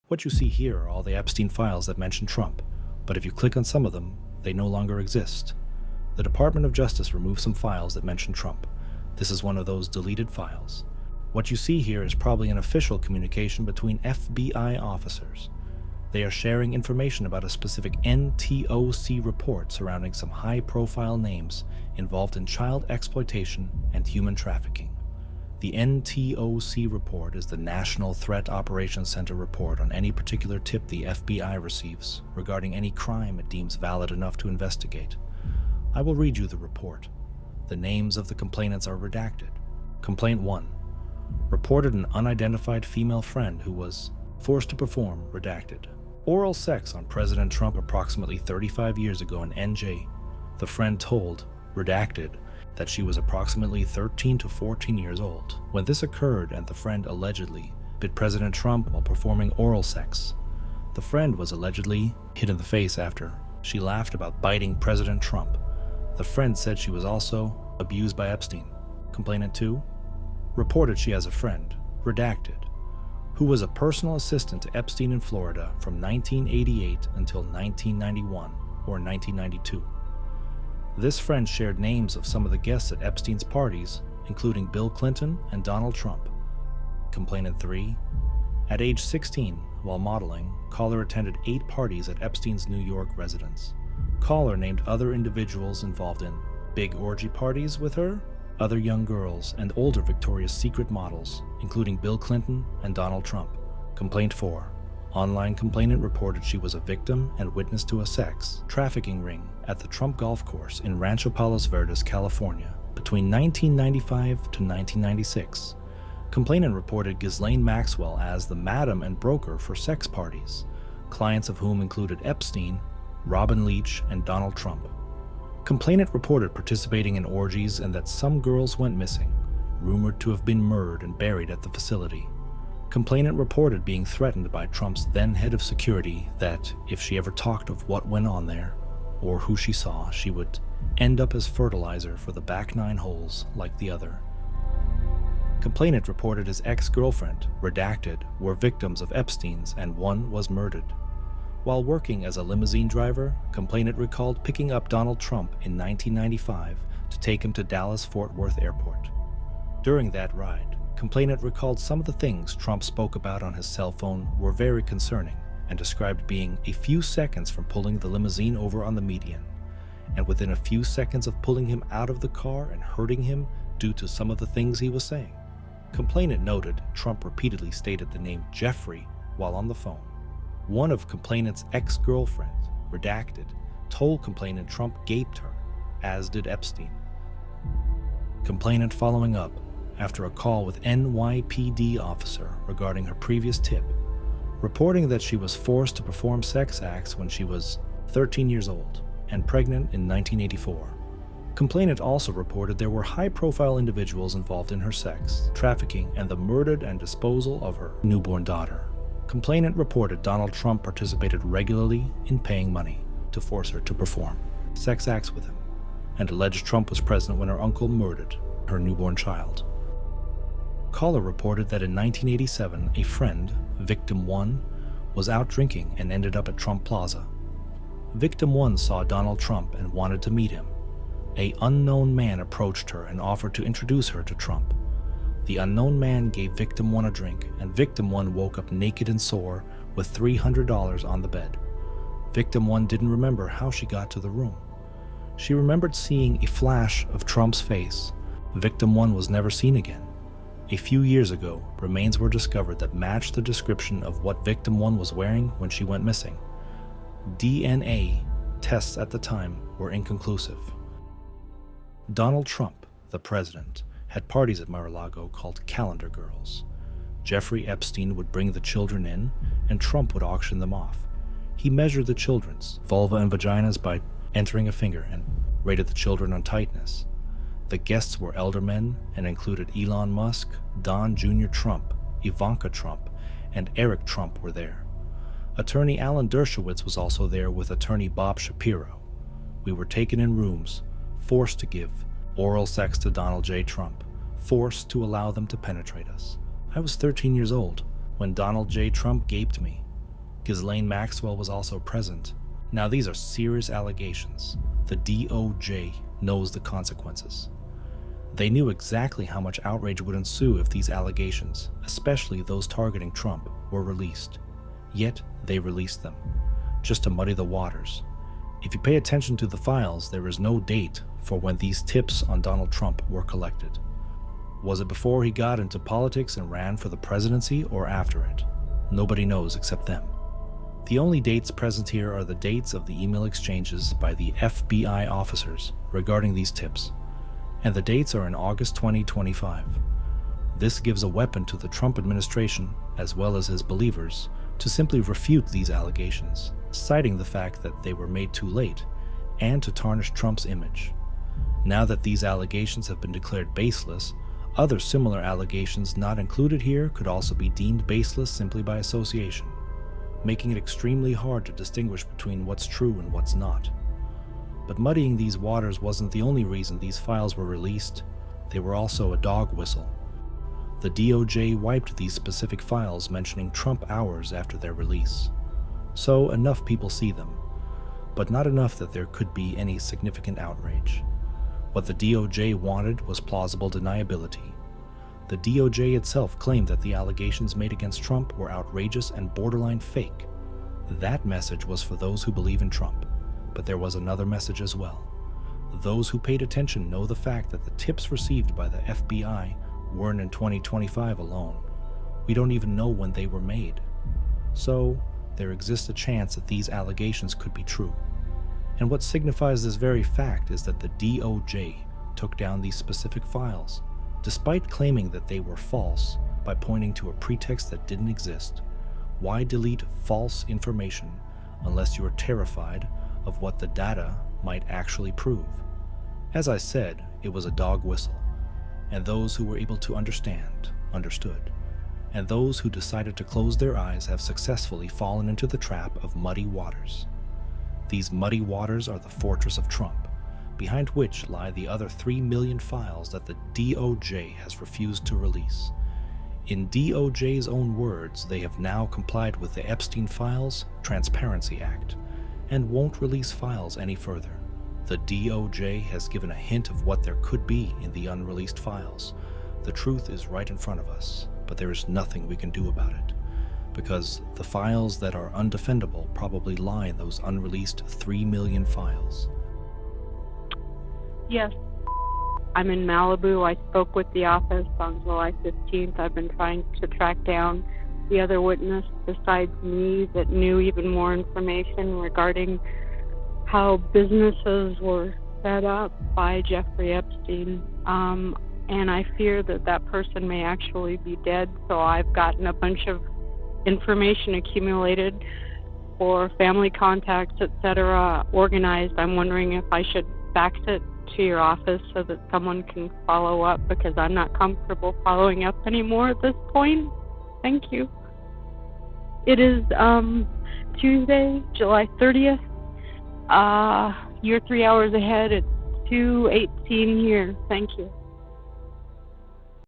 What you see here are all the Epstein files that mention Trump, but if you click on some of them, they no longer exist. The Department of Justice removed some files that mention Trump. This is one of those deleted files. What you see here is probably an official communication between FBI officers. They are sharing information about a specific NTOC report surrounding some high-profile names involved in child exploitation and human trafficking. The NTOC report is the National Threat Operations Center report on any particular tip the FBI receives regarding any crime it deems valid enough to investigate. I will read you the report. The names of the complainants are redacted. Complaint 1. Reported an unidentified female friend who was forced to perform, redacted, oral sex on President Trump approximately 35 years ago in NJ. The friend told, redacted, that she was approximately 13 to 14 years old when this occurred, and the friend allegedly bit President Trump while performing oral sex. The friend was allegedly hit in the face after she laughed about biting President Trump. The friend said she was also abused by Epstein. Complainant 2 reported she has a friend, redacted, who was a personal assistant to Epstein in Florida from 1988 until 1991 or 1992. This friend shared names of some of the guests at Epstein's parties, including Bill Clinton and Donald Trump. Complainant 3. At age 16, while modeling, caller attended 8 parties at Epstein's New York residence. Caller named other individuals involved in big orgy parties with her, other young girls, and older Victoria's Secret models, including Bill Clinton and Donald Trump. Complaint 4. Online complainant reported she was a victim and witness to a sex trafficking ring at the Trump golf course in Rancho Palos Verdes, California, between 1995 to 1996. Complainant reported Ghislaine Maxwell as the madam and broker for sex parties, clients of whom included Epstein, Robin Leach, and Donald Trump. Complainant reported participating in orgies and that some girls went missing, rumored to have been murdered and buried at the facility. Complainant reported being threatened by Trump's then head of security that if she ever talked of what went on there, or who she saw, she would end up as fertilizer for the back 9 holes like the other. Complainant reported his ex-girlfriend, redacted, were victims of Epstein's and one was murdered. While working as a limousine driver, complainant recalled picking up Donald Trump in 1995 to take him to Dallas-Fort Worth Airport. During that ride, complainant recalled some of the things Trump spoke about on his cell phone were very concerning and described being a few seconds from pulling the limousine over on the median, and within a few seconds of pulling him out of the car and hurting him due to some of the things he was saying. Complainant noted Trump repeatedly stated the name Jeffery while on the phone. One of complainant's ex-girlfriends, redacted, told complainant Trump gaped her, as did Epstein. Complainant following up after a call with NYPD officer regarding her previous tip, reporting that she was forced to perform sex acts when she was 13 years old and pregnant in 1984. Complainant also reported there were high-profile individuals involved in her sex, trafficking, and the murder and disposal of her newborn daughter. Complainant reported Donald Trump participated regularly in paying money to force her to perform sex acts with him, and alleged Trump was present when her uncle murdered her newborn child. Caller reported that in 1987, a friend, Victim 1, was out drinking and ended up at Trump Plaza. Victim 1 saw Donald Trump and wanted to meet him. An unknown man approached her and offered to introduce her to Trump. The unknown man gave Victim 1 a drink, and Victim 1 woke up naked and sore with $300 on the bed. Victim 1 didn't remember how she got to the room. She remembered seeing a flash of Trump's face. Victim 1 was never seen again. A few years ago, remains were discovered that matched the description of what Victim 1 was wearing when she went missing. DNA tests at the time were inconclusive. Donald Trump, the president, had parties at Mar-a-Lago called Calendar Girls. Jeffrey Epstein would bring the children in, and Trump would auction them off. He measured the children's vulva and vaginas by entering a finger and rated the children on tightness. The guests were elder men and included Elon Musk, Don Jr. Trump, Ivanka Trump, and Eric Trump were there. Attorney Alan Dershowitz was also there with attorney Bob Shapiro. We were taken in rooms, forced to give oral sex to Donald J. Trump, forced to allow them to penetrate us. I was 13 years old when Donald J. Trump gaped me. Ghislaine Maxwell was also present. Now, these are serious allegations. The DOJ knows the consequences. They knew exactly how much outrage would ensue if these allegations, especially those targeting Trump, were released. Yet, they released them, just to muddy the waters. If you pay attention to the files, there is no date for when these tips on Donald Trump were collected. Was it before he got into politics and ran for the presidency, or after it? Nobody knows except them. The only dates present here are the dates of the email exchanges by the FBI officers regarding these tips, and the dates are in August 2025. This gives a weapon to the Trump administration, as well as his believers, to simply refute these allegations, citing the fact that they were made too late, and to tarnish Trump's image. Now that these allegations have been declared baseless, other similar allegations not included here could also be deemed baseless simply by association, making it extremely hard to distinguish between what's true and what's not. But muddying these waters wasn't the only reason these files were released. They were also a dog whistle. The DOJ wiped these specific files mentioning Trump hours after their release. So enough people see them, but not enough that there could be any significant outrage. What the DOJ wanted was plausible deniability. The DOJ itself claimed that the allegations made against Trump were outrageous and borderline fake. That message was for those who believe in Trump, but there was another message as well. Those who paid attention know the fact that the tips received by the FBI weren't in 2025 alone. We don't even know when they were made. So, there exists a chance that these allegations could be true. And what signifies this very fact is that the DOJ took down these specific files, despite claiming that they were false by pointing to a pretext that didn't exist. Why delete false information unless you are terrified of what the data might actually prove? As I said, it was a dog whistle, and those who were able to understand, understood, and those who decided to close their eyes have successfully fallen into the trap of muddy waters. These muddy waters are the fortress of Trump, behind which lie the other 3 million files that the DOJ has refused to release. In DOJ's own words, they have now complied with the Epstein Files Transparency Act and won't release files any further. The DOJ has given a hint of what there could be in the unreleased files. The truth is right in front of us, but there is nothing we can do about it, because the files that are undefendable probably lie in those unreleased 3 million files. Yes. I'm in Malibu. I spoke with the office on July 15th. I've been trying to track down the other witness besides me that knew even more information regarding how businesses were set up by Jeffrey Epstein. And I fear that that person may actually be dead. So I've gotten a bunch of information accumulated for family contacts, etc., organized. I'm wondering if I should fax it to your office so that someone can follow up, because I'm not comfortable following up anymore at this point. Thank you. It is Tuesday, July 30th. You're 3 hours ahead. It's 2:18 here. Thank you.